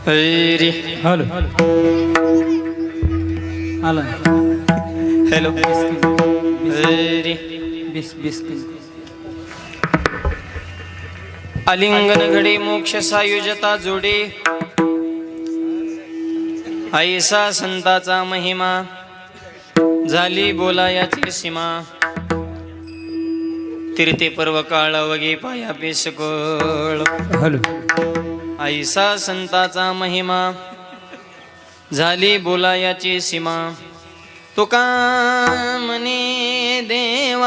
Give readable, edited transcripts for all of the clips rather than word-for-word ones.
रे hello आला hello रे बिस biscuit आलिंगन घडे मोक्ष सायुजता जोडे ऐसा संताचा महिमा झाली बोलायाची सीमा तीर्थे पर्व काळ वगे पाया पेसकळ हॅलो ऐसा संताचा महिमा झाली बोलायाची सीमा तुका म्हणे देवान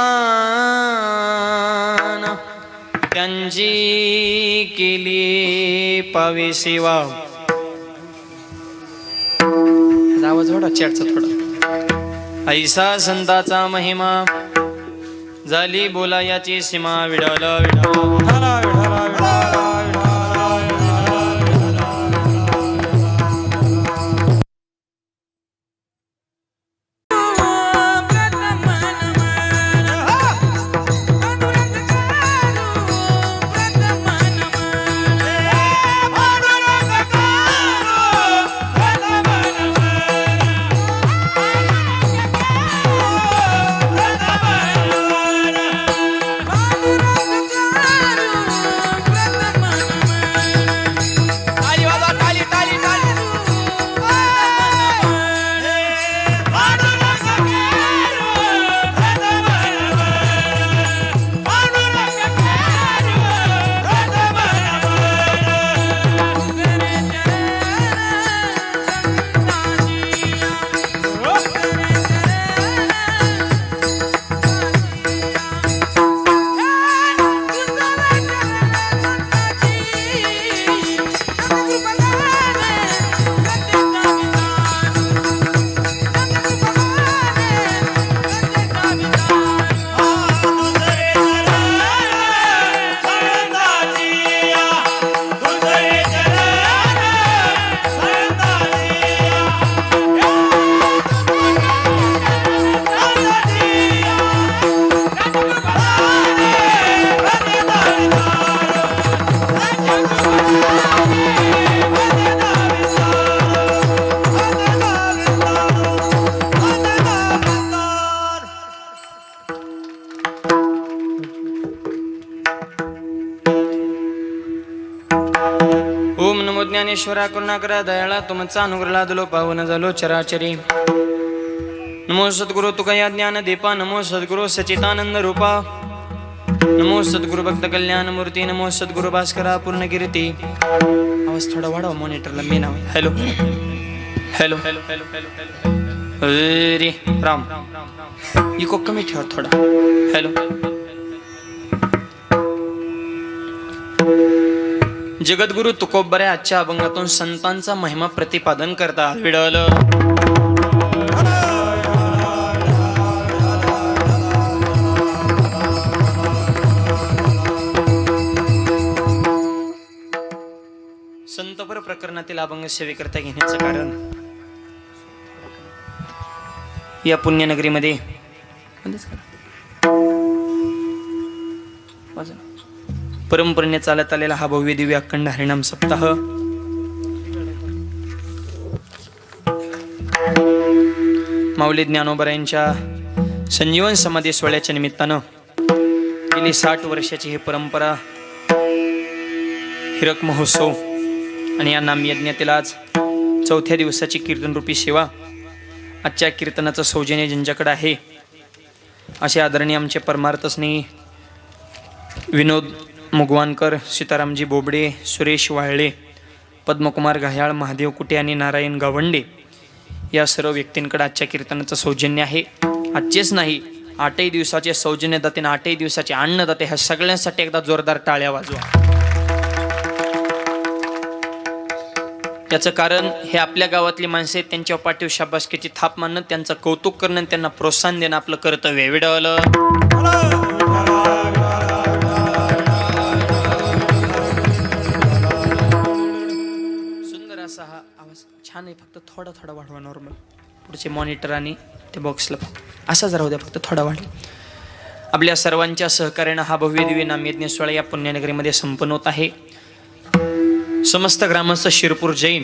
त्यांची केली पावे सेवा. आवाज थोडा चॅटचा थोडा. ऐसा संताचा महिमा झाली बोलायाची सीमा. विडाल ओम नमो ज्ञानेश्वरा करुणाकरा दयाळा तुमचा अनुग्रह लादलो पावन झालो चराचरी. नमो सद्गुरु तुकया ज्ञान दीपा. नमो सद्गुरु सचितानंद रूपा. नमो सद्गुरु भक्त कल्याण मूर्ती. नमो सद्गुरु भास्करा पूर्ण कीर्ती. आवाज थोडा वाढव मॉनिटरला मी नाव. Hello hello hello hello hello hello रे राम इको कमी ठेवा थोडा. हॅलो जगद्गुरु तुकोबरे आजच्या अभंगातून संतांचा महिमा प्रतिपादन करतात. विडल संतपर प्रकरणातील अभंग सेवेकरता घेण्याचं कारण या पुण्यनगरीमध्ये परंपरेने चालत आलेला हा भव्य दिव्य अखंड हरिनाम सप्ताह माऊली ज्ञानोबा यांच्या संजीवन समाधी सोहळ्याच्या निमित्तानं गेली 60 वर्षाची ही परंपरा हिरक महोत्सव आणि या नाम यज्ञातील आज 4थ्या दिवसाची कीर्तनरूपी सेवा. आजच्या कीर्तनाचं सौजन्य ज्यांच्याकडे आहे असे आदरणीय आमचे परमार्थ स्नेही विनोद मुगवानकर, सीतारामजी बोबडे, सुरेश वाळले, पद्मकुमार घायाळ, महादेव कुटे आणि नारायण गावंडे या सर्व व्यक्तींकडे आजच्या कीर्तनाचं सौजन्य आहे. आजचेच नाही 8ही दिवसाचे सौजन्यदाते, 8ही दिवसाचे अन्नदाते ह्या सगळ्यांसाठी एकदा जोरदार टाळ्या वाजवा. याचं कारण हे आपल्या गावातली माणसं आहेत, त्यांच्या पाठीव शाबासकीची थाप मानणं, त्यांचं कौतुक करणं, त्यांना प्रोत्साहन देणं आपलं कर्तव्य. विडवलं सुंदर असा हा आवाज छान आहे. फक्त थोडा थोडा वाढवा नॉर्मल. पुढचे मॉनिटर आणि ते बॉक्सला असाच राहू द्या, फक्त थोडा वाढवा. आपल्या सर्वांच्या सहकार्यानं हा भव्य दिव्य नामयज्ञ सोहळा या पुण्यनगरीमध्ये संपन्न होत आहे. समस्त ग्रामस्थ शिरपूर जैन,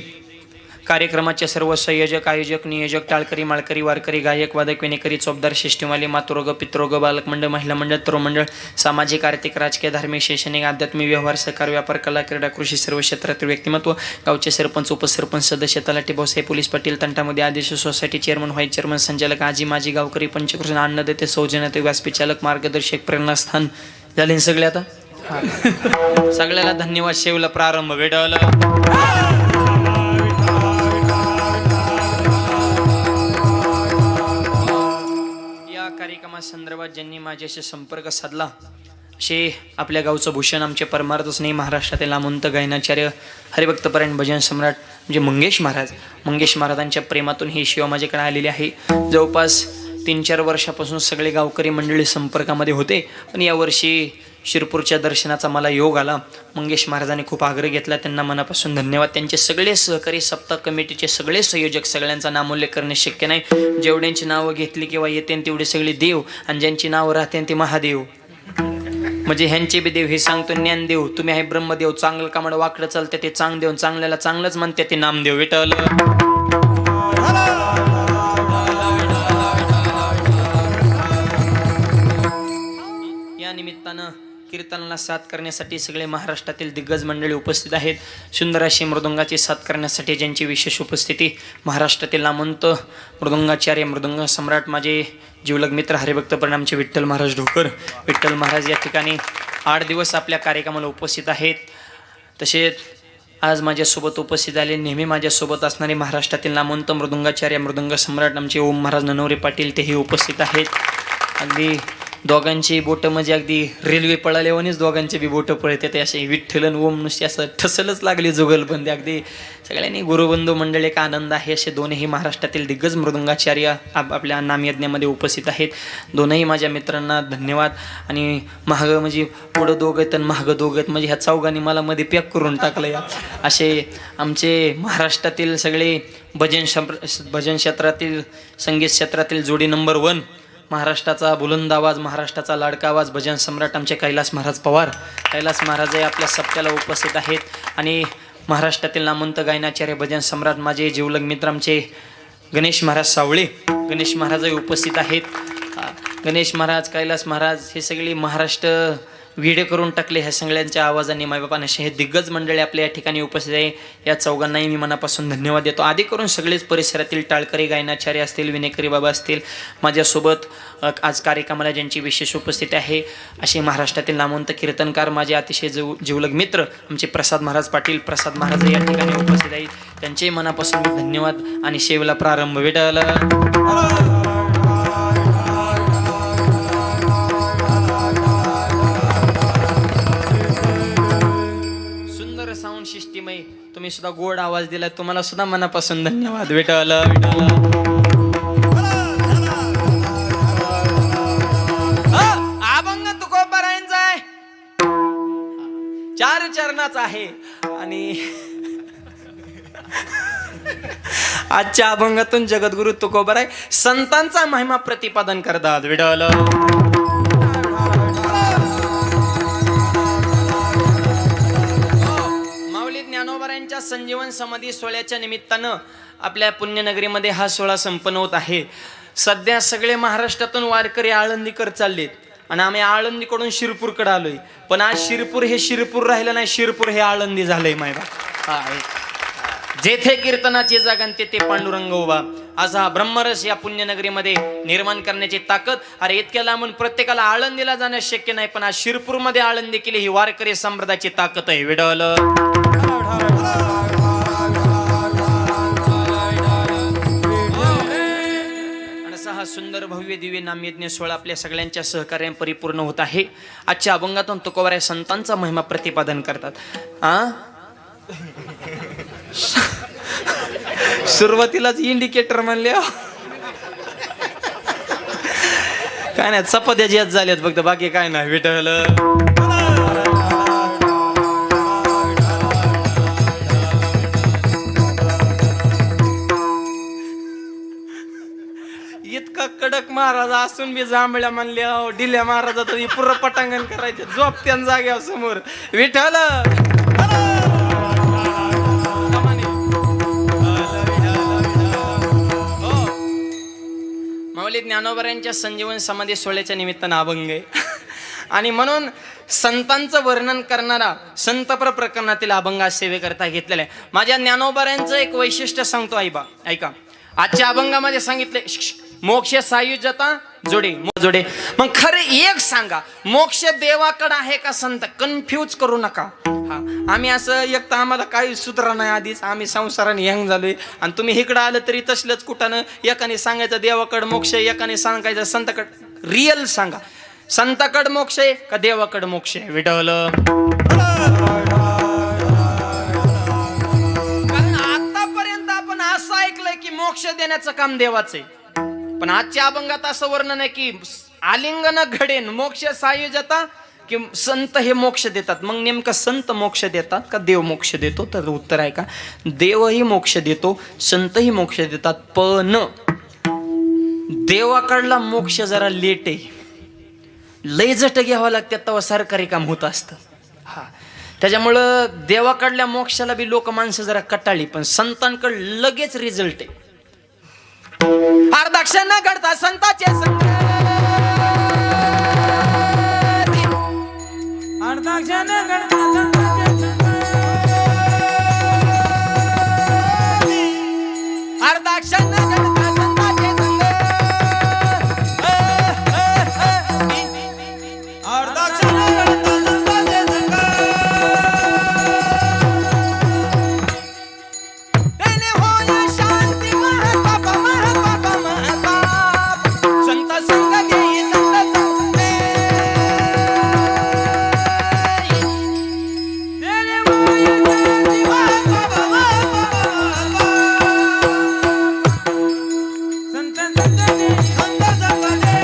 कार्यक्रमाचे सर्व संयोजक, आयोजक, नियोजक, टाळकरी, माळकरी, वारकरी, गायक, वादक, विनेकरी, चोपदार, शिष्टीमाली, मातृग, पितृग, बालक मंडळ, महिला मंडळ, तरुण मंडळ, सामाजिक, आर्थिक, राजकीय, धार्मिक, शैक्षणिक, आध्यात्मिक, व्यवहार, सहकार, व्यापार, कला, क्रीडा, कृषी, सर्व क्षेत्रातील व्यक्तिमत्व, गावचे सरपंच, उपसरपंच, सदस्य, तलाठी, भाऊसाहेब, पोलीस पाटील, तंटामध्ये आदेश, सोसायटी चेअरमन, व्हाईस चेअरमन, संचालक, आजी, माजी, गावकरी, पंचकृष्ण, अन्नदेते, सौजन्यते, व्यासपीचालक, मार्गदर्शक, प्रेरणास्थान झाले सगळे. आता सगळ्याला धन्यवाद. शेवला प्रारंभ भेटवलं. या कार्यक्रमासंदर्भात ज्यांनी माझ्याशी संपर्क साधला असे आपल्या गावचं भूषण, आमचे परमार्थ स्नेही महाराष्ट्रातील नामवंत गायनाचार्य, हरिभक्तपरायण, भजन सम्राट म्हणजे मंगेश महाराजांच्या प्रेमातून ही शिवा माझ्याकडे आलेली आहे. जवळपास 3-4 वर्षापासून सगळे गावकरी मंडळी संपर्कामध्ये होते, पण यावर्षी शिरपूरच्या दर्शनाचा मला योग आला. मंगेश महाराजांनी खूप आग्रह घेतला, त्यांना मनापासून धन्यवाद. त्यांचे सगळे सहकारी, सप्ताह कमिटीचे सगळे संयोजक, सगळ्यांचा नामोल्लेख करणे शक्य नाही. जेवढ्यांची नावं घेतली किंवा येते तेवढे सगळे देव, आणि ज्यांची नावं राहते ते महादेव. म्हणजे ह्यांचे बी देव हे सांगतो ज्ञानदेव, तुम्ही आहे ब्रह्मदेव, चांगलं कामाला वाकडं चालते ते चांगदेव, चांगल्याला चांगलंच म्हणते ते नामदेव. विठ्ठल या निमित्तानं कीर्तनाला साथ करण्यासाठी सगळे महाराष्ट्रातील दिग्गज मंडळी उपस्थित आहेत. सुंदर अशी मृदुंगाची साथ करण्यासाठी ज्यांची विशेष उपस्थिती, महाराष्ट्रातील नामवंत मृदुंगाचार्य, मृदुंग सम्राट, माझे जीवलग मित्र, हरिभक्तपरायण आमचे विठ्ठल महाराज ढोकर. विठ्ठल महाराज या ठिकाणी 8 दिवस आपल्या कार्यक्रमाला उपस्थित आहेत. तसेच आज माझ्यासोबत उपस्थित आले, नेहमी माझ्यासोबत असणारे महाराष्ट्रातील नामवंत मृदुंगाचार्य, मृदुंग सम्राट आमचे ओम महाराज ननवरे पाटील, तेही उपस्थित आहेत. अगदी दोघांची बोटं म्हणजे अगदी रेल्वे पळाल्यावानीच दोघांचे बी बोटं पळते ते असे. विठ्ठलन ओम नुसते असं ठसलच लागले जुगलबंदी. अगदी सगळ्यांनी गुरुबंधू मंडळ एक आनंद आहे. असे दोनही महाराष्ट्रातील दिग्गज मृदुंगाचार्य आपल्या नामयज्ञामध्ये उपस्थित आहेत. दोनही माझ्या मित्रांना धन्यवाद. आणि महाग म्हणजे पुढं दोघं आणि महागं दोघं म्हणजे ह्या चौघांनी मला मध्ये पॅक करून टाकलं. या असे आमचे महाराष्ट्रातील सगळे भजन क्षेत्रातील, संगीत क्षेत्रातील जोडी नंबर 1, महाराष्ट्राचा बुलंद आवाज, महाराष्ट्राचा लाडका आवाज, भजन सम्राट आमचे कैलास महाराज पवार. कैलास महाराज आपल्या सप्त्याला उपस्थित आहेत. आणि महाराष्ट्रातील नामवंत गायनाचार्य, भजन सम्राट, माझे जीवलग मित्र आमचे गणेश महाराज सावळे, गणेश महाराजही उपस्थित आहेत. गणेश महाराज, कैलास महाराज हे सगळे महाराष्ट्र व्हिडिओ करून टाकले ह्या सगळ्यांच्या आवाजाने. मायबापाने हे दिग्गज मंडळी आपल्या या ठिकाणी उपस्थित आहे. या चौघांनाही मी मनापासून धन्यवाद देतो. आधी करून सगळेच परिसरातील टाळकरी, गायनाचार्य असतील, विनेकरी बाबा असतील, माझ्यासोबत आज कार्यक्रमाला ज्यांची विशेष उपस्थिती आहे असे महाराष्ट्रातील नामवंत कीर्तनकार, माझे अतिशय जीवलग मित्र आमचे प्रसाद महाराज पाटील, प्रसाद महाराज या ठिकाणी उपस्थित आहेत. त्यांचे मनापासून धन्यवाद. आणि शेवला प्रारंभ भेटायला. साऊंड सिस्टीम तुम्ही सुद्धा गोड आवाज दिला, तुम्हाला सुद्धा मनापासून धन्यवाद. विठ्ठल अभंग तुकोबारायांचा आहे, 4 चरणाचा आहे. आणि आजच्या अभंगातून जगद्गुरु तुकोबाराय संतांचा महिमा प्रतिपादन करतात. विठ्ठल ज्ञानोबारायांच्या संजीवन समाधी सोहळ्याच्या निमित्तानं आपल्या पुण्यनगरीमध्ये हा सोहळा संपन्न होत आहे. सध्या सगळे महाराष्ट्रातून वारकरी आळंदीकर चाललेत आणि आम्ही आळंदीकडून शिरपूरकडे आलोय. पण आज शिरपूर हे शिरपूर राहिलं नाही, शिरपूर हे आळंदी झालंय. मायबा जेथे कीर्तनाची जागा तेथे पांडुरंग उभा, असा हा ब्रह्मरस या पुण्यनगरीमध्ये निर्माण करण्याची ताकद. अरे इतक्या लांबून प्रत्येकाला आळंदीला जाणं शक्य नाही, पण आज शिरपूरमध्ये आळंदी केली ही वारकरी संप्रदायाची ताकद आहे. विडल हा सुंदर भव्य दिव्य नामयज्ञ सोहळा आपल्या सगळ्यांच्या सहकार्याने परिपूर्ण होत आहे. आजच्या अभंगातून तुकोबाराय संतांचा महिमा प्रतिपादन करतात. सुरुवातीलाच इंडिकेटर म्हणले काय नाही, चपात्या ज्यात झाल्यात फक्त, बाकी काय नाही. विठ्ठल इतका कडक महाराज असून बी जांभळ्या म्हणल्या डिल्या महाराजाचं पुरं पटांगण करायचे, झोपत्यान जाग्या समोर. विठ्ठल ज्ञानोबरांच्या संजीवन समाधी सोहळ्याच्या निमित्तानं अभंग आहे आणि म्हणून संतांचं वर्णन करणारा संतपर प्रकरणातील अभंग आज सेवेकरता घेतलेला आहे. माझ्या ज्ञानोबरांचं एक वैशिष्ट्य सांगतो आईबा, ऐका. आजच्या अभंगामध्ये सांगितले मोक्ष सायुज्यता जोडे जोडे. मग खरे एक सांगा, मोक्ष देवाकडे आहे का संत? कन्फ्यूज करू नका. हा, आम्ही असं एक तर आम्हाला काही सुधरा नाही, आधीच आम्ही संसाराने हँग झालोय आणि तुम्ही इकडं आलं तरी तसलंच कुठानं एकाने सांगायचं देवाकडं मोक्ष, एकाने सांगायचं संताकडं. रिअल सांगा, संताकडं मोक्ष आहे का देवाकडं मोक्ष आहे? विठ्ठल. कारण आतापर्यंत आपण असं ऐकलंय की मोक्ष देण्याचं काम देवाचं आहे, पण आजच्या अभंगात असं वर्णन आहे की आलिंगन घडेन मोक्ष सायुज्यता, की संत हे मोक्ष देतात. मग नेमकं संत मोक्ष देतात का देव मोक्ष देतो? तर उत्तर आहे का, देवही मोक्ष देतो, संतही मोक्ष देतात, पण देवाकडला मोक्ष जरा लेट आहे, लय जट घ्यावं लागतात तेव्हा सरकारी काम होत असतं. हा, त्याच्यामुळं देवाकडल्या मोक्षाला बी लोक माणसं जरा कटाळी, पण संतांकडे लगेच रिझल्ट आहे. अर्धाक्ष न घडता संताचे संग, अर्धाक्ष न घडता संताचे संग, अर्धाक्ष न घडता संताचे संग, अर्धाक्ष न घडता संताचे संग, तेने होय शांती महत्पाप महत्पाप महत्पाप, संत संग घेई संत संग दे. तेरे मोय शांती महत्पाप महत्पाप, संत संग दे संत संग दे.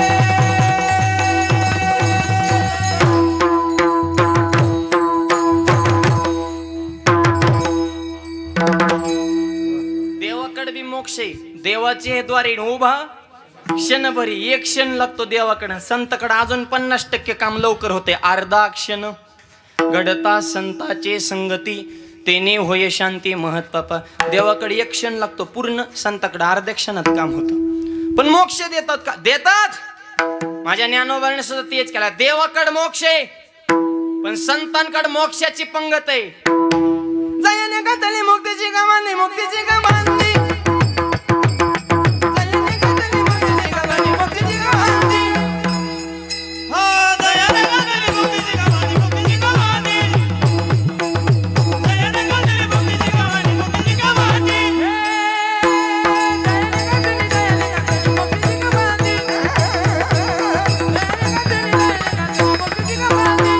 देवाकडे बी मोक्ष आहे, देवाचे द्वारे उभा क्षणभरी, एक क्षण लागतो देवाकडे. संताकडे अजून 50% काम लवकर होते. अर्धा क्षण घडता संताचे संगती, तेने होय शांती महत्पापा. देवाकडे एक क्षण लागतो, पूर्ण संताकडे अर्ध्या क्षणात काम होतं. पण मोक्ष देतात का? देतात. माझ्या ज्ञानोबाने सुद्धा तेच केला. देवाकडे मोक्ष आहे, पण संतांकडे मोक्षाची पंगत आहे. जयाने घातली मुक्तीची गमानी, मुक्तीची गमानी, जयाने घातली मुक्तीची गमानी, मुक्तीची गमानी. हो दयाने घातली मुक्तीची गमानी, मुक्तीची गमानी, दयाने घातली मुक्तीची गमानी, मुक्तीची गमानी, दयाने घातली मुक्तीची गमानी,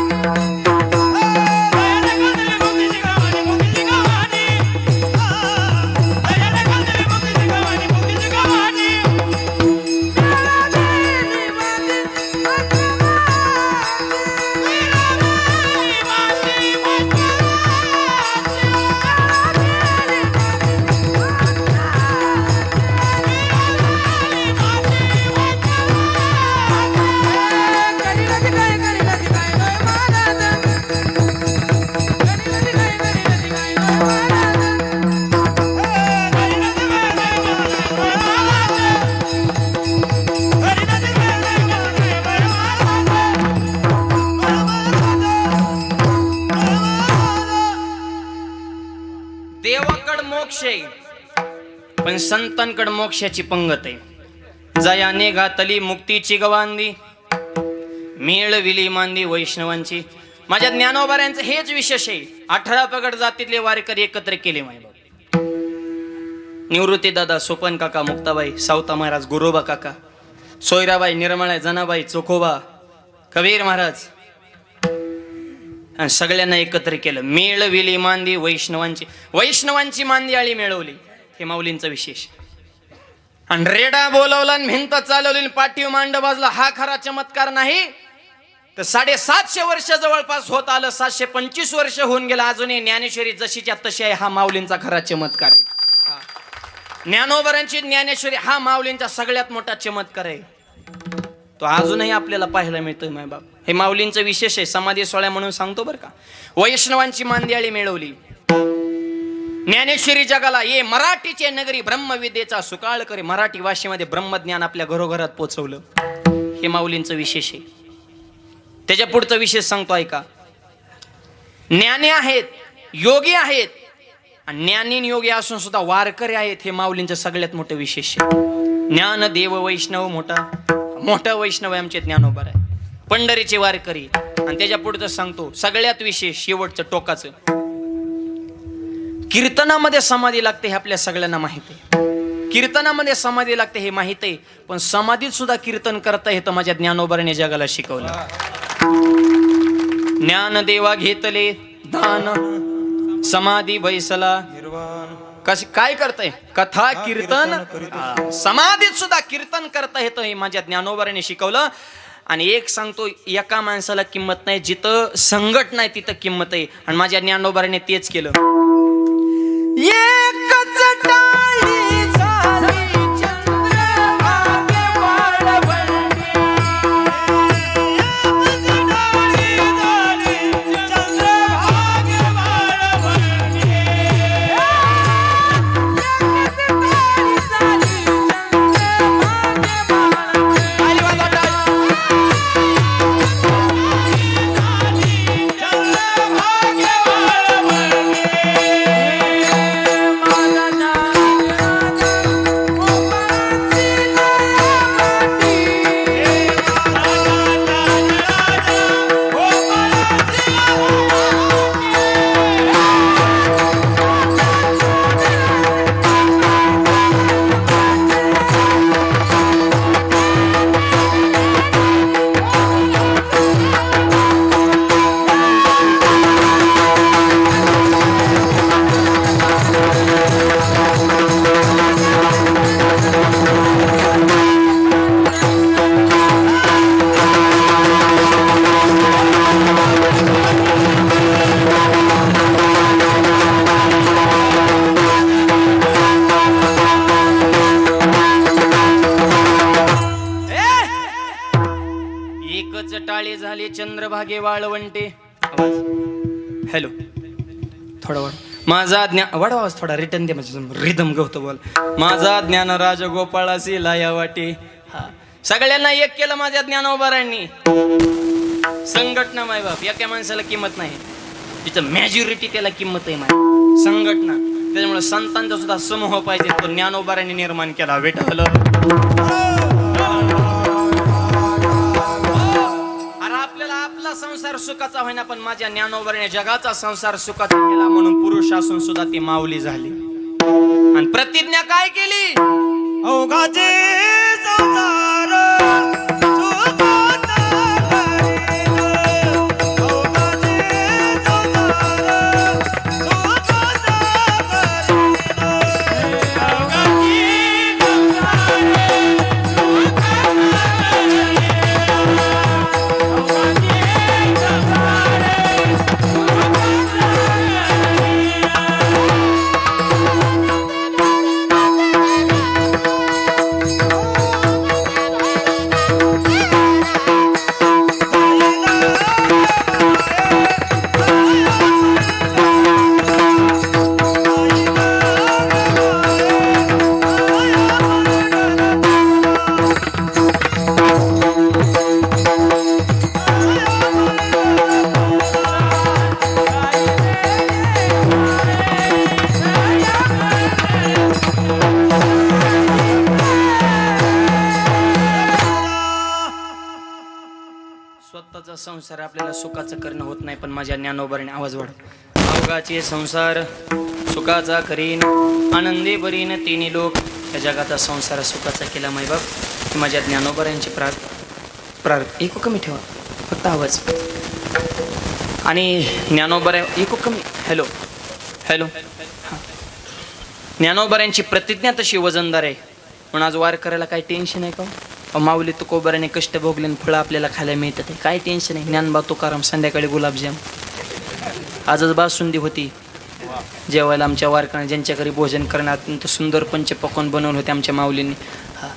देवाकडे मोक्ष आहे, पण संतांकडे मोक्षाची पंगत आहे. जयाने घातली मुक्तीची गवांदी, मिळविली मांदी वैष्णवांची. माझ्या ज्ञानोबाऱ्यांचं हेच विशेष आहे. 18 पगड जातीतले वारकरी एकत्र केले. माय बाबा निवृत्ती दादा, सोपन काका, मुक्ताबाई, सावता महाराज, गुरोबा काका, सोयराबाई, निर्मळा, जनाबाई, चोखोबा, कबीर महाराज, आणि सगळ्यांना एकत्र केलं. मिळविली मांदी वैष्णवांची. वैष्णवांची मांदी आळी मिळवली, हे माऊलींचं विशेष. आणि रेडा बोलवला, भिंत चालवली, पाठीव मांड बाजला. हा खरा चमत्कार नाही तर 750 वर्ष जवळपास होत आलं. 725 वर्ष होऊन गेलं, अजूनही ज्ञानेश्वरी जशीच्या तशी आहे. हा माऊलींचा खरा चमत्कार आहे. ज्ञानोबरांची ज्ञानेश्वरी हा माऊलींचा सगळ्यात मोठा चमत्कार आहे. तो अजूनही आपल्याला पाहायला मिळतोय. माय बाप, हे माऊलींचं विशेष आहे. समाधी सोहळा म्हणून सांगतो बरं का. वैष्णवांची मांदियाळी मिळवली. ज्ञानेश्वरी जगाला ये मराठीचे नगरी ब्रह्मविद्येचा सुकाळ करे. मराठी भाषेमध्ये ब्रह्मज्ञान आपल्या घरोघरात पोचवलं. हे माऊलींचं विशेष आहे. त्याच्या पुढचं विशेष सांगतो ऐका. ज्ञानी आहेत, योगी आहेत, आणि ज्ञानी योगी असून सुद्धा वारकरी आहेत. हे माऊलींचं सगळ्यात मोठं विशेष आहे. ज्ञान देव वैष्णव मोठा वैष्णव आहे आमचे ज्ञानोबा आहे. पंढरीचे वारकरी. आणि त्याच्या पुढचं सांगतो सगळ्यात विशेष शेवटचं टोकाचं. कीर्तनामध्ये समाधी लागते हे आपल्या सगळ्यांना माहित आहे. कीर्तनामध्ये समाधी लागते हे माहित आहे. पण समाधीत सुद्धा कीर्तन करता येतं माझ्या ज्ञानोबाने जगाला शिकवलं. ज्ञान देवा घेतले दान समाधी बैसला कशी काय करताय कथा कीर्तन समाधीत सुद्धा कीर्तन करता येतं हे माझ्या ज्ञानोबाने शिकवलं. आणि एक सांगतो एका माणसाला किंमत नाही जिथं संकट नाही तिथं किंमत आहे. आणि माझ्या ज्ञानोबाने तेच केलं. एकच टाळी झाली चंद्रभागे वाळवंटी. एकच टाळी झाली चंद्रभागे वाळवंटी. एकच टाळी झाली चंद्रभागे वाळवंटी. आली वाजवा टाळी. चंद्रभागे वाळवंटी. एकच टाळी झाली चंद्रभागे वाळवंटे. हॅलो थोडा वाढ माझा ज्ञान वाढवा आवाज थोडा रिटर्न दे म्हणजे रिदम गवतो बोल. माझा ज्ञान राजगोपाळासी लाया वाटे. हा सगळ्यांना एक केलं माझ्या ज्ञानोबारांनी. संघटना माय बाप एका माणसाला किंमत नाही तिथं मॅज्युरिटी त्याला किंमत आहे माय संघटना. त्याच्यामुळे संतांचा सुद्धा समूह पाहिजे तो ज्ञानोबारांनी निर्माण केला. विठ्ठल आपला संसार सुखाचा होईना पण माझ्या ज्ञानोबाने जगाचा संसार सुखाचा केला. म्हणून पुरुष असून सुद्धा ती माऊली झाली. आणि प्रतिज्ञा काय केली. अवघाचे संसार सुखाचा करील. अवघाचे संसार सुखाचा करील. अवघाचे संसार सुखाचा स्वतःचा संसार आपल्याला सुखाचं करणं होत नाही पण माझ्या ज्ञानोबाने आवाज वाढव. अवघाचे संसार सुखाचा करीन आनंदी बरीन तिन्ही लोक. या जगाचा संसार सुखाचा केला माय बाप. माझ्या ज्ञानोबारांची प्रार्थ एक कमी ठेवा फक्त आवाज. आणि ज्ञानोबारा एक कमी. हॅलो हॅलो ज्ञानोबारांची प्रतिज्ञा तशी वजनदार आहे. म्हणून आज वार करायला काही टेन्शन आहे का. माऊली तुकोबाराने कष्ट भोगले फळं आपल्याला खायला मिळतात. काय टेन्शन आहे. ज्ञानबा तुकाराम संध्याकाळी गुलाबजाम. आजच बासुंदी होती जेवायला आमच्या वारकऱ्यांना ज्यांच्या घरी भोजन करण्यात अत्यंत सुंदर पंचपक्वान्न बनवून होते आमच्या माऊलींनी. हा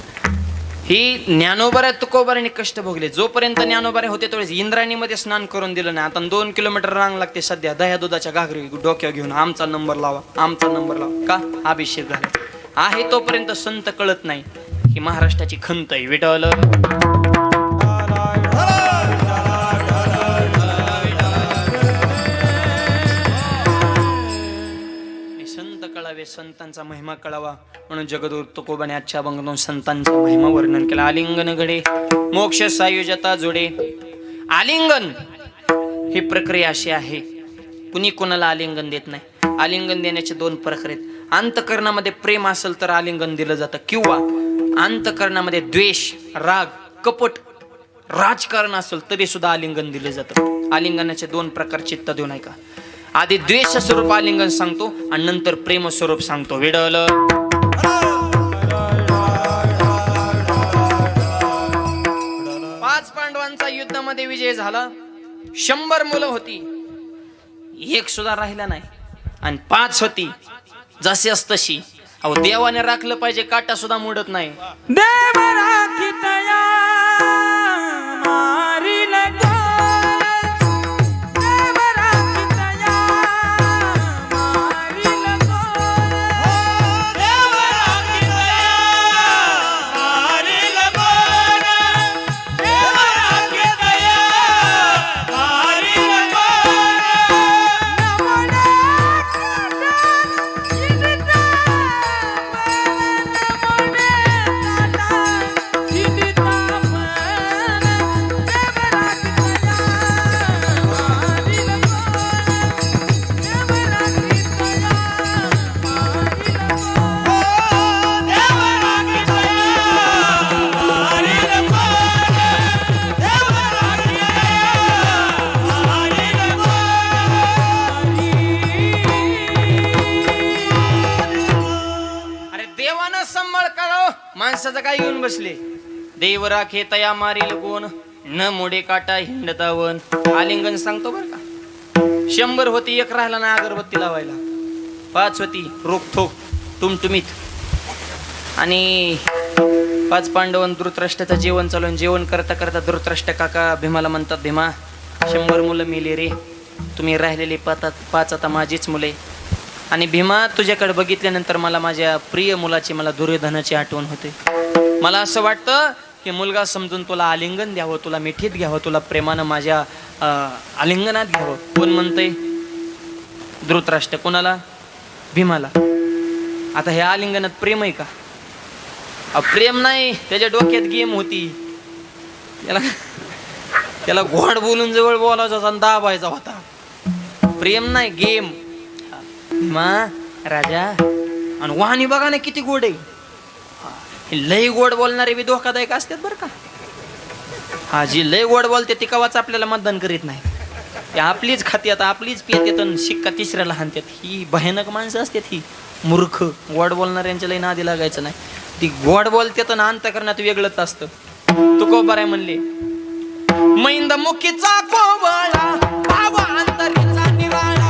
ही ज्ञानोबाऱ्या तुकोबाऱ्याने कष्ट भोगले. जोपर्यंत ज्ञानोबाऱ्या होते तेवढेच इंद्रायणीमध्ये स्नान करून दिलं नाही. आता 2 किलोमीटर रांग लागते सध्या दह्या दुधाच्या घागरी डोक्यावर घेऊन आमचा नंबर लावा, आमचा नंबर लावा. का? अभिषेक झाला आहे तोपर्यंत संत कळत नाही ही महाराष्ट्राची खंत आहे. विठ्ठल संत कळावे, संतांचा महिमा कळावा म्हणून जगद्गुरु तुकोबाने आजच्या अभंगातून संतांचा महिमा वर्णन केला. आलिंगन घडे मोक्ष सायुजता जोडे. आलिंगन ही प्रक्रिया अशी आहे, कुणी कोणाला आलिंगन देत नाही. आलिंगन देण्याचे 2 प्रकार आहेत. अंतकरणामध्ये प्रेम असेल तर आलिंगन दिलं जातं, किंवा अंतकरणामध्ये द्वेष, राग, कपट, राजकारण असेल तरी सुद्धा आलिंगन दिलं जातं. आलिंगनाचे 2 प्रकार चित्त देऊ नये का. आधी द्वेष स्वरूप आलिंगन सांगतो आणि नंतर प्रेम स्वरूप सांगतो. विडल 5 पांडवांचा युद्धामध्ये विजय झाला. 100 मुलं होती, 1 सुद्धा राहिला नाही आणि 5 होती जशी तशी. अहो देवाने राखलं पाहिजे, काटा सुद्धा मोडत नाही. देव राखितया मारिल कोण, देव राखितया मारिल कोण, देव राखितया मारिल कोण, देव राखितया मारिल माणसाचं काय येऊन बसले. देव राखे तया मारील कोण, न मोडे काटा हिंडता वन. आलिंगन सांगतो बर का. 100 होती, 1 राहिला ना अगरबत्ती लावायला. 5 होती रोखोक टुमटुमीत. आणि 5 पांडवन धृतराष्ट्राचं जेवण चालून जेवण करता करता धृतराष्ट्र काका भीमाला म्हणतात, भीमा 100 मुलं मेली रे, तुम्ही राहिलेली 5 आता माझीच मुले. आणि भीमा तुझ्याकडे बघितल्यानंतर मला माझ्या प्रिय मुलाची, मला दुर्योधनाची आठवण होते. मला असं वाटतं की मुलगा समजून तुला आलिंगन द्यावं, तुला मिठीत घ्यावं, तुला प्रेमानं माझ्या आलिंगनात घ्यावं. कोण म्हणतंय? धृतराष्ट्र. कोणाला? भीमाला. आता हे आलिंगनात प्रेम आहे का? प्रेम नाही, त्याच्या डोक्यात गेम होती. त्याला घोड बोलून जवळ बोलायचा होता, दाबायचा होता. प्रेम नाही, गेम. भीमा राजा. आणि वाहनी बघा ना किती गोड आहे. लय गोड बोलणारे बी धोकादायक असतात बरं का. हा, जी लय गोड बोलते ती कवाच आपल्याला मतदान करीत नाही. ते आपलीच खात्यात, आपलीच पियात आणि शिक्का 3ऱ्याला हाणतात. ही भयानक माणसं असतात, ही मूर्ख. गोड बोलणाऱ्यांच्या लय नादी लागायचं नाही. ती गोड बोलतात आणि अंतकरणात वेगळंच असतं. तुकोबाराय म्हणले, मैंद मुखीचा कोवळा भाव अंतरीचा निराळा.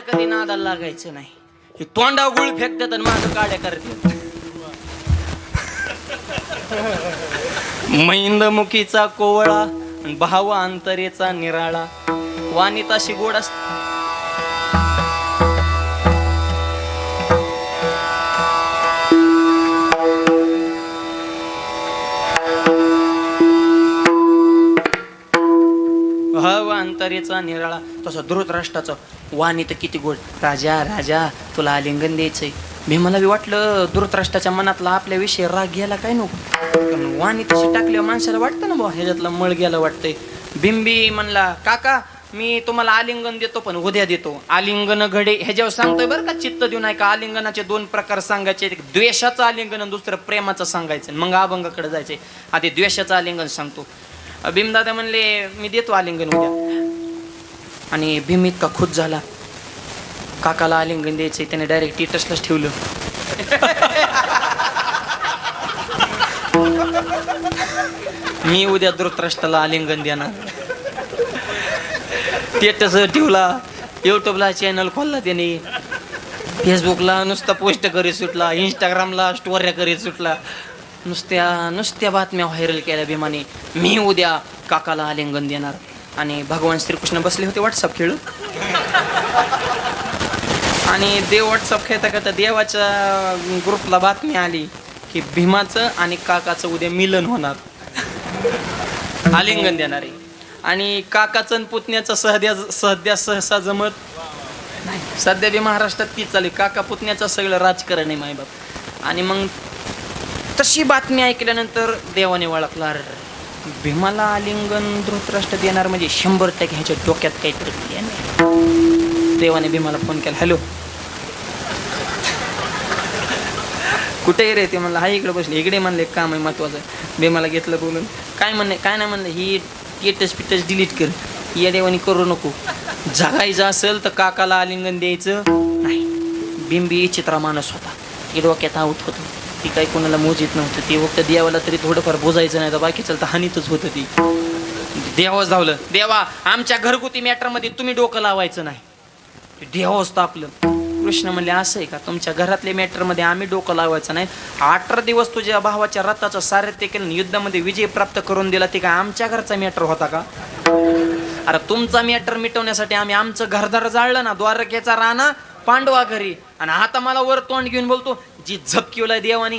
कधी नादाला लागायचं नाही. हे तोंडा गुळ फेकतात आणि माझं काड्या करतात. मैंदमुखीचा कोवळा भाव अंतरेचा निराळा. वाणीताशी गोड असते. भाव अंतरेचा निराळा. तसं धृतराष्ट्राचं वाणी तर किती गोड. राजा राजा तुला आलिंगन द्यायचंय. भीमाला बी वाटलं धृतराष्ट्राच्या मनातला आपल्याविषयी राग गेला काय नको, पण वाणी तशी टाकल्यावर माणसाला वाटतं ना बा ह्याच्यातला मळ गेला वाटतंय. बिंबी म्हणला काका मी तुम्हाला आलिंगन देतो पण उद्या देतो. आलिंगन घडे ह्याच्यावर सांगतोय बरं का, चित्त देऊ नाही का. आलिंगनाचे 2 प्रकार सांगायचे, एक द्वेषाचं आलिंगन आणि दुसरं प्रेमाचं सांगायचं. मग अभंगाकडे जायचे. आधी द्वेषाचं आलिंगन सांगतो. भीमदादा म्हणले मी देतो आलिंगन उद्या. आणि भीम इतका खुश झाला, काकाला आलिंगन द्यायचंय, त्याने डायरेक्ट स्टेटसलाच ठेवलं. मी उद्या धृतराष्ट्राला आलिंगन देणार. स्टेटस ठेवला, युट्यूबला चॅनल खोलला त्याने, फेसबुकला नुसता पोस्ट करीत सुटला, इंस्टाग्रामला स्टोऱ्या करीत सुटला. नुसत्या बातम्या व्हायरल केल्या भीमाने. मी उद्या काकाला आलिंगन देणार. आणि भगवान श्रीकृष्ण बसले होते व्हॉट्सअप खेळून. आणि देव व्हॉट्सअप खेळता खेळता देवाच्या ग्रुपला बातमी आली की भीमाचं आणि काकाचं उद्या मिलन होणार, आलिंगन देणार आहे. आणि काकाचं आणि पुतण्याचं सध्या सहसा जमत नाही. सध्या बी महाराष्ट्रात तीच चालू आहे, काका पुतण्याचं सगळं राजकारण आहे मायबाप. आणि मग तशी बातमी ऐकल्यानंतर देवाने ओळखला, भीमाला आलिंगन धृतराष्ट्र देणार म्हणजे 100% ह्याच्या डोक्यात काहीतरी प्लॅन आहे. देवाने भीमाला फोन केला, हॅलो कुठे रे? ते म्हणलं हा इकडे बसले. इकडे म्हणलं एक काम आहे महत्वाचं. भीमाला घेतलं बोलून. काय नाही म्हणलं, ही स्टेटस डिलीट कर, या देवानी करू नको. जगायचं असेल तर काकाला आलिंगन द्यायचं नाही. बिंबी चित्रा माणूस होता, हे डोक्यात आऊत होतं. ती काही कोणाला मोजित नव्हतं. ती फक्त देवाला तरी थोडंफार बोजायचं नाही तर बाकी चालतं हानीतच होतं. ती देवाच धावलं, देवा आमच्या घरगुती मॅटरमध्ये तुम्ही डोकं लावायचं नाही. देवाच तापलं. कृष्ण म्हणले असं आहे का, तुमच्या घरातल्या मॅटरमध्ये आम्ही डोकं लावायचं नाही. 18 दिवस तुझ्या भावाच्या रथाचं सारथ्य केलं, युद्धामध्ये विजय प्राप्त करून दिला, ते काय आमच्या घरचा मॅटर होता का? अरे तुमचा मॅटर मिटवण्यासाठी आम्ही आमचं घरदार जाळलं ना, द्वारकेचा राणा पांडवा घरी. आणि आता मला वर तोंड घेऊन बोलतो जी झपकिवलाय देवानी.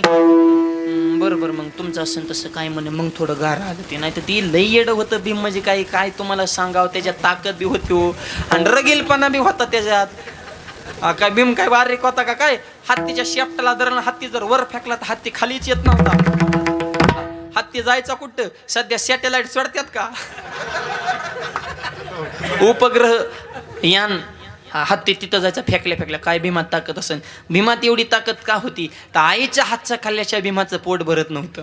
बरोबर मग तुमचं असं तसं काय म्हणे. मग थोडं गार आलं ते, नाही तर ती लई येडं होतं भीम. म्हणजे काय तुम्हाला सांगावं, त्याच्यात ताकद बी होती हो आणि रगीलपणा बी होता त्याच्यात. काय भीम काय बारीक होता का काय? हत्तीच्या शेपटाला धरण, हत्ती जर वर फेकला तर हत्ती खालीच येत नव्हता. हत्ती जायचा कुठं? सध्या सॅटेलाइट सोडतात का? उपग्रह यान हत्ती तिथं जायचं फेकल्या. काय भीमात ताकद असेल? भीमात एवढी ताकद का होती तर आईच्या हातच्या खाल्ल्याच्या भीमाचं पोट भरत नव्हतं.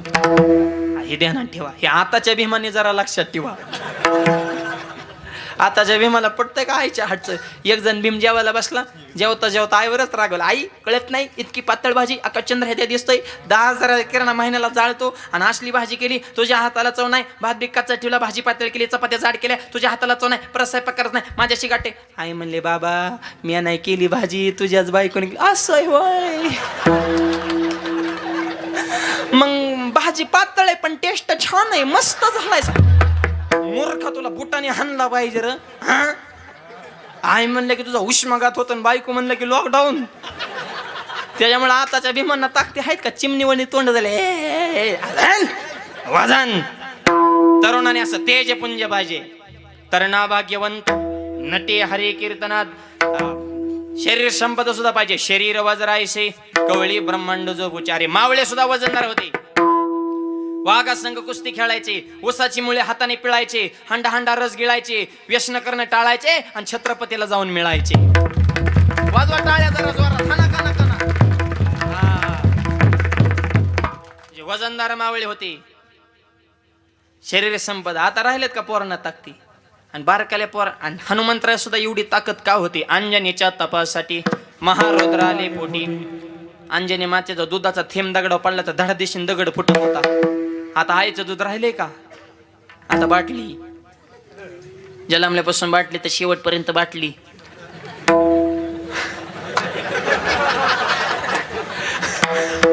हे ध्यानात ठेवा. हे आताच्या भीमाने जरा लक्षात ठेवा. आताच्या भीमाला पडतंय का आईच्या हातचं? एक जण भीम जेवायला बसला, जेवता आईवरच रागवला. आई कळत नाही इतकी पातळ भाजी आकाशचंद्र ह्याच्या दिसतोय, 10,000 किराणा महिन्याला जाळतो आणि असली भाजी केली, तुझ्या हाताला चव नाही. भात बी कच्चा ठेवला, भाजी पातळ केली, चपात्या जाड केल्या, तुझ्या हाताला चव नाही, परत स्वयंपाक करत नाही, माझ्याशी गाठे. आई म्हणले बाबा मी नाही केली भाजी, तुझ्याच बायकोने केली. असं होय. मग भाजी पातळ आहे पण टेस्ट छान आहे, मस्त झालाय. मूर्ख तुला बुटाने हाणला पाहिजे र. आई म्हणलं की तुझा उष्माघात होत, बायको म्हणलं की लॉकडाऊन. त्याच्यामुळे आताच्या भीमांना ताकदी आहेत का? चिमणीवणी तोंड झाले. वजन तरुणाने असं तेजपुंज पाहिजे. तरणा भाग्यवंत नटे हरे कीर्तनात शरीर संपदा सुद्धा पाहिजे. शरीर वज्रायसे कवळी ब्रह्मांड जो उचारे. मावळे सुद्धा वजनदार होते. वाघा संघ कुस्ती खेळायचे, ऊसाची मुळे हाताने पिळायचे, हंडा रस गिळायचे, व्यसन करणं टाळायचे आणि छत्रपतीला जाऊन मिळायचे. वाजवा टाळ्या जरा जोरात, खाना. वजनदार मावळे होते. शरीर संपदा. आता राहिलेत का पोरांना ताकदी? आणि बारकाल्या पोर. आणि हनुमंतराय सुद्धा एवढी ताकद का होती? अंजनीच्या तपासाठी महारुद्र आले पोटी. अंजनी मातेचा दुधाचा थेंब दगड पडला तर धडादिशीन दगड फुटत होता. आता आईचं दूध राहिले का? आता बाटली. जन्मल्यापासून बाटली तर शेवटपर्यंत बाटली.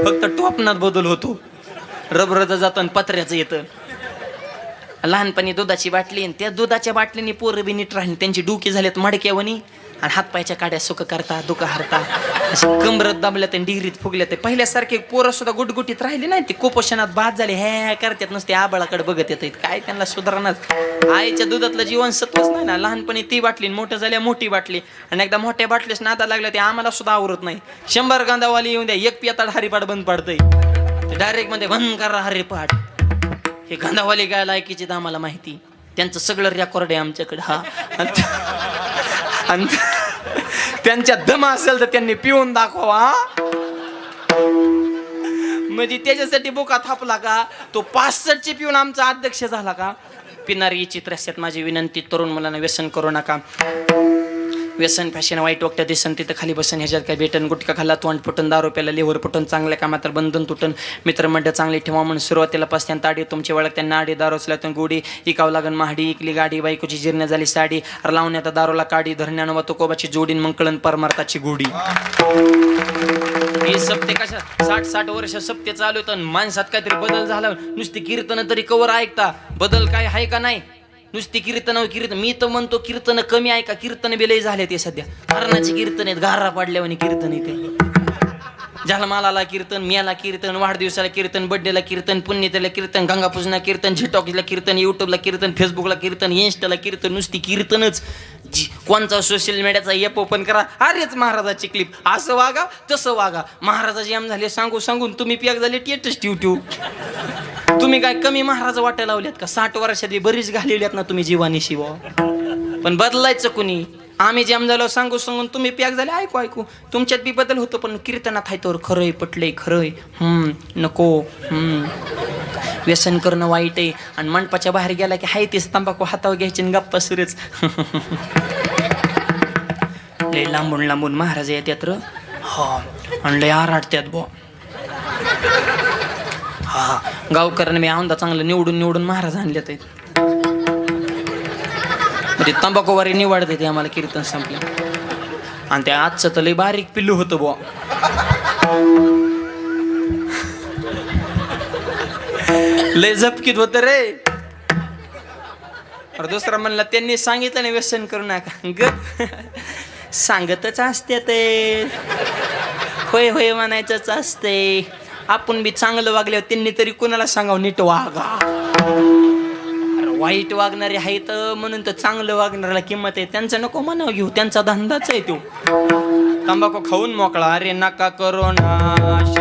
फक्त टोपणात बदल होतो. रबरचं जातं आणि पत्र्याचं येतं. लहानपणी दुधाची बाटली आणि त्या दुधाच्या बाटलीने पोरं बी नीट राहिली. त्यांची डुकी झालेत मडक्यावणी. आणि हातपायच्या काड्या सुख करता दुःख हरता अशी कमरत दाबल्यात आणि डिग्रीत फुगल्यात. पहिल्यासारखे पोरं सुद्धा गुटगुटीत राहिले नाही, ते कुपोषणात बाद झाले, हे करतात नसते, आबाळाकडे बघत येत. काय त्यांना सुधारणाच. आईच्या दुधातलं जीवनसत्वच नाही ना. लहानपणी ती बाटली, मोठं झाल्या मोठी बाटली, आणि एकदा मोठ्या बाटलीच नादा लागल्या ते आम्हाला सुद्धा आवरत नाही. 100 गांधावाली येऊन द्या, एक पियाताड हरिपाठ बंद पडतंय, डायरेक्ट मध्ये बंद करा हरिपाठ. हे गांधावाली काय लायकीचे तर आम्हाला माहिती, त्यांचं सगळं रेकॉर्ड आहे आमच्याकडे. हा आणि त्यांच्या दम असेल तर त्यांनी पिऊन दाखवा. म्हणजे त्याच्यासाठी बोका थापला का तो 65ची पिऊन आमचा अध्यक्ष झाला का. पिणारी चित्र असतात. माझी विनंती, तरुण मुलांना व्यसन करू नका. व्यसन फॅशन वाईट वक्त्या दिसन तिथं खाली बसन, ह्याच्यात काय भेटन. गुटखा खाल्ला तोंड फुटून, दारू प्याला लिव्हर फुटून, चांगल्या कामात तर बंधन तुटन. मित्रमंडळ चांगली ठेवा म्हणून सुरुवातीला पासत्यान ताडी, तुमची वळख त्यांना आडी, दारू असल्यातून गोडी, इकावं लागन महाडी, इकली गाडी, बायकोची जीर्ण झाली साडी, लावण्यात दारूला काडी, धरण्यानं व तुकोबाची जोडी, मग कळण परमार्थाची गोडी. हे सप्ते कशा 60 वर्ष सप्ते चालू होतं, माणसात काहीतरी बदल झाला. नुसती कीर्तन तरी कवर ऐकता, बदल काय आहे का नाही. नुसती कीर्तन. मी तर म्हणतो कीर्तन कमी ऐका, कीर्तन बिलय झाले ते सध्या. हरणाची कीर्तन आहेत, गारा पाडल्यावानी कीर्तन येते. जन्माला कीर्तन, मियाला कीर्तन, वाढदिवसाला कीर्तन, बर्थडेला कीर्तन, पुण्यतेला कीर्तन, गंगापूजना कीर्तन, झिटॉकीला कीर्तन, युट्यूबला कीर्तन, फेसबुकला कीर्तन, इन्स्टाला कीर्तन, नुसती कीर्तनच. कोणचा सोशल मीडियाचा ॲप ओपन करा, अरेच महाराजाची क्लिप, असं वागा तसं वागा. महाराजाची आम झाले सांगून तुम्ही पियाक झाले टेटस ठेवू. तुम्ही काय कमी महाराज वाटायला लावल्यात का. 60 वर्षात बरीच घालवल्यात ना तुम्ही जीवानी शिव. पण बदलायचं कुणी. आम्ही जेम झालो सांगून तुम्ही प्याक झाले ऐकू. तुमच्यात बी बदल होतो, पण कीर्तनात आहे तर खरंय पटलंय खरंय. नको. व्यसन करणं वाईट आहे. आणि मंडपाच्या बाहेर गेला की हाय तेच तंबाखू हातावर घ्यायचे आणि गप्पा सुरेच. लय लांबून महाराज येतात र. हा, आणि लय आराडत्यात बो. हा, गावकऱ्यांना मी आमदा चांगलं निवडून महाराज आणल्यात आहेत. म्हणजे तंबाखूवारी निवडते ते आम्हाला कीर्तन संपलं. आणि त्या आजचं तर लय बारीक पिल्लू होतं बुवा. लय झपकीत होत रे. दुसरा म्हणला त्यांनी सांगितलं नाही व्यसन करू नका. गप सांगतच असते ते. होय होय म्हणायचंच असते. आपण बी चांगलं वागल्यावर त्यांनी तरी कोणाला सांगावं नीट वागा. वाईट वागणारे आहेत म्हणून तर चांगलं वागणाऱ्याला किंमत आहे. त्यांचं नको म्हणावं घेऊ, त्यांचा धंदाच आहे तो. तंबाखू खाऊन मोकळा. अरे नका करो नाश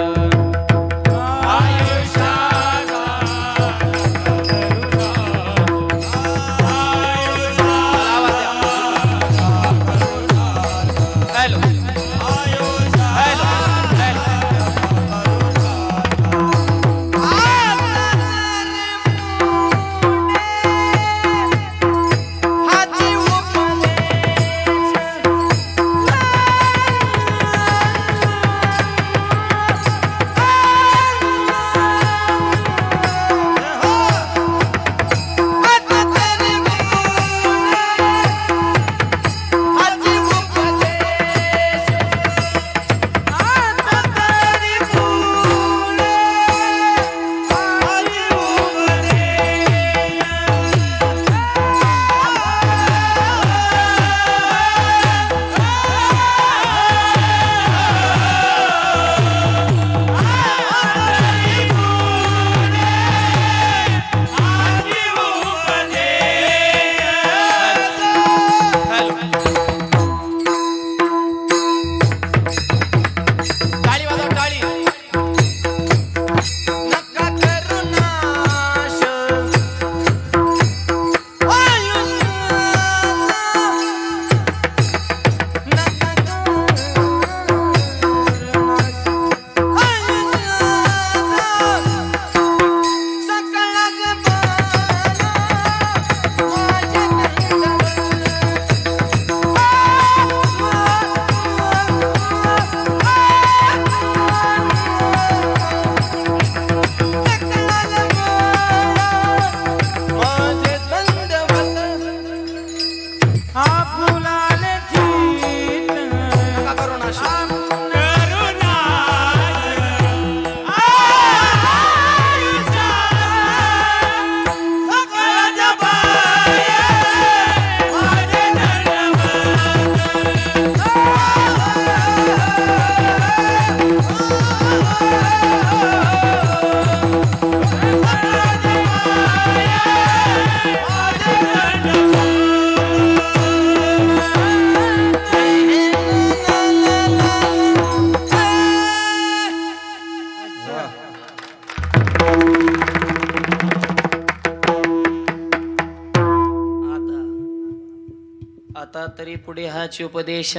आता तरी पुढे हाच उपदेश,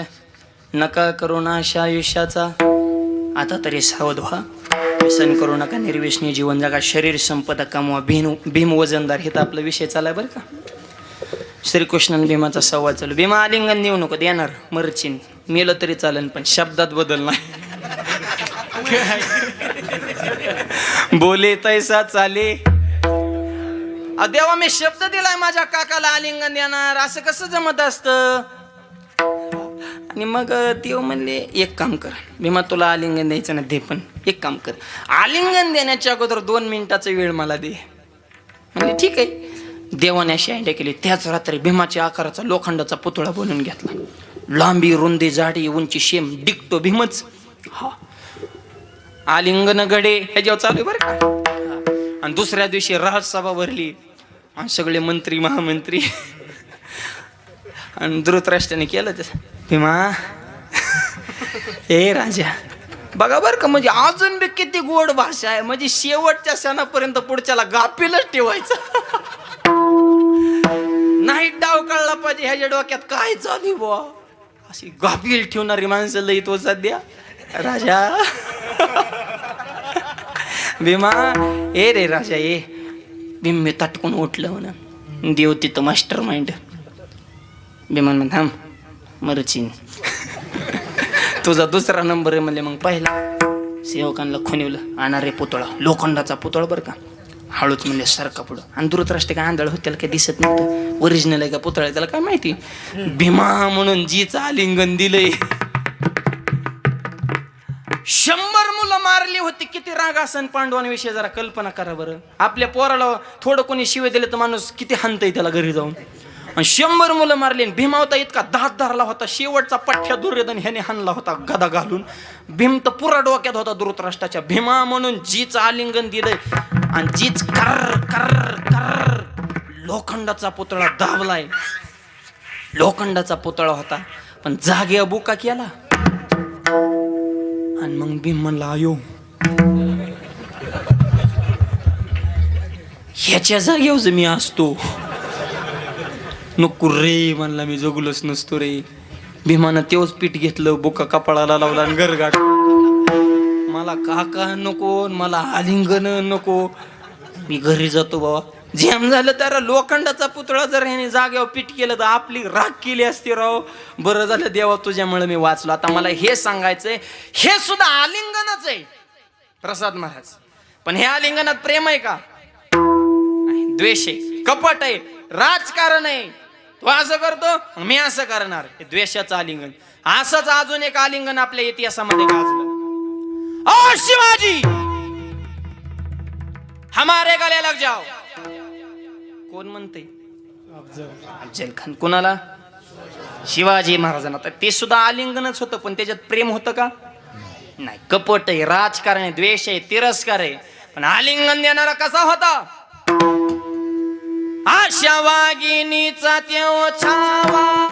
नका करू नाश आयुष्याचा, आता तरी सावध व्हा, व्यसन करू नका, निर्व्यसनी जीवन जगा, शरीर संपदा कमवा, भीम वजनदार. हे तर आपला विषय चालाय बरं का. श्रीकृष्ण भीमाचा संवाद चालू. भीमा आलिंगन देऊ नको, देणार मरचिन, मेलं तरी चालेल पण शब्दात बदल नाही. बोले तैसा चाले. देवा मी शब्द दिलाय माझ्या काकाला आलिंगन देणार, असं कसं जमत असतं. आणि मग देव म्हणले एक काम कर भीमा, तुला आलिंगन द्यायचं ना दे, पण एक काम कर, आलिंगन देण्याच्या अगोदर 2 मिनिटाचा वेळ मला दे. म्हणजे ठीक आहे. देवाने अशी आयडिया केली. त्याच रात्री भीमाच्या आकाराचा लोखंडाचा पुतळा बनवून घेतला. लांबी रुंदी जाडी उंची शेम डिक्टो भीमच. हा आलिंगन गडे ह्याच्यावर चालू बरं का. आणि दुसऱ्या दिवशी राजसभा भरली आणि सगळे मंत्री महामंत्री. आणि धृतराष्ट्राने केलं तसं. भीमा ए राजा बघा बरं का, म्हणजे अजून बी किती गोड भाषा आहे. म्हणजे शेवटच्या क्षणापर्यंत पुढच्याला गाफीलच ठेवायचं नाही. डाव कळला पाहिजे ह्याच्या डोक्यात काय चालू बुवा. अशी गाफील ठेवणारी माणसं लई तो सध्या राजा. भीमा ए रे राजा ए. भीम मी तटकून उठलं म्हणा. देव तिथं मास्टर माइंड. भीमान म्हण थांब मरचिन. तुझा दुसरा नंबर आहे म्हणले. मग पहिला सेवकांना खुनिवलं. आणा पुतळा, लोखंडाचा पुतळा बरं का. हळूच म्हणले सारखा पुढं. आणि धृतराष्ट्र काय आंधळ होत, त्याला काही दिसत नव्हतं. ओरिजिनल आहे का पुतळा त्याला काय माहिती. भीमा म्हणून जीचं आलिंगन दिलंय. 100 मुलं मारली होती. किती राग असन पांडवांविषयी जरा कल्पना करा बरं. आपल्या पोराला थोडं कोणी शिवे दिले तर माणूस किती हाणतंय त्याला घरी जाऊन. आणि 100 मुलं मारली. भीमा होता इतका दात धरला होता. शेवटचा पठ्ठ्या दुर्योधन ह्याने हाणला होता गदा घालून. भीम तर पुरा डोक्यात होता धृतराष्ट्राच्या. भीमा म्हणून जीचं आलिंगन दिलंय. आणि जीच कर कर कर लोखंडाचा पुतळा दाबलाय. लोखंडाचा पुतळा होता पण जागे बुका केला. आणि मग भीम म्हणला आयो ह्याच्या जागेवर मी असतो. नको रे म्हणला, मी जगलोच नसतो रे. भीमानं तेवच पीठ घेतलं, बुका कपाळाला लावला आणि गरगाट. मला काका नको, मला आलिंगन नको, मी घरी जातो बाबा. जेम झालं तर लोखंडाचा पुतळा जर ह्याने जागेवर पीठ केलं तर आपली राख केली असती राव. बरं झालं देवा तुझ्यामुळे मी वाचलो. आता मला हे सांगायचंय, हे सुद्धा आलिंगनच आहे प्रसाद महाराज. पण हे आलिंगनात प्रेम आहे का? द्वेष आहे, कपट आहे, राजकारण आहे. तो असं करतो मी असं करणार, हे द्वेषाचं आलिंगन. असंच अजून एक आलिंगन आपल्या इतिहासामध्ये गाजलं. ओ शिवाजी हमारे गले लग जाओ. कोण म्हणते? अफजल खान. कोणाला? शिवाजी महाराजांना. तर ते सुद्धा आलिंगनच होतं पण त्याच्यात प्रेम होतं का? नाही. कपट आहे, राजकारण आहे, द्वेष आहे, तिरस्कार आहे. पण आलिंगन देणारा कसा होता? आशा वागिनीचा त्यो छावा.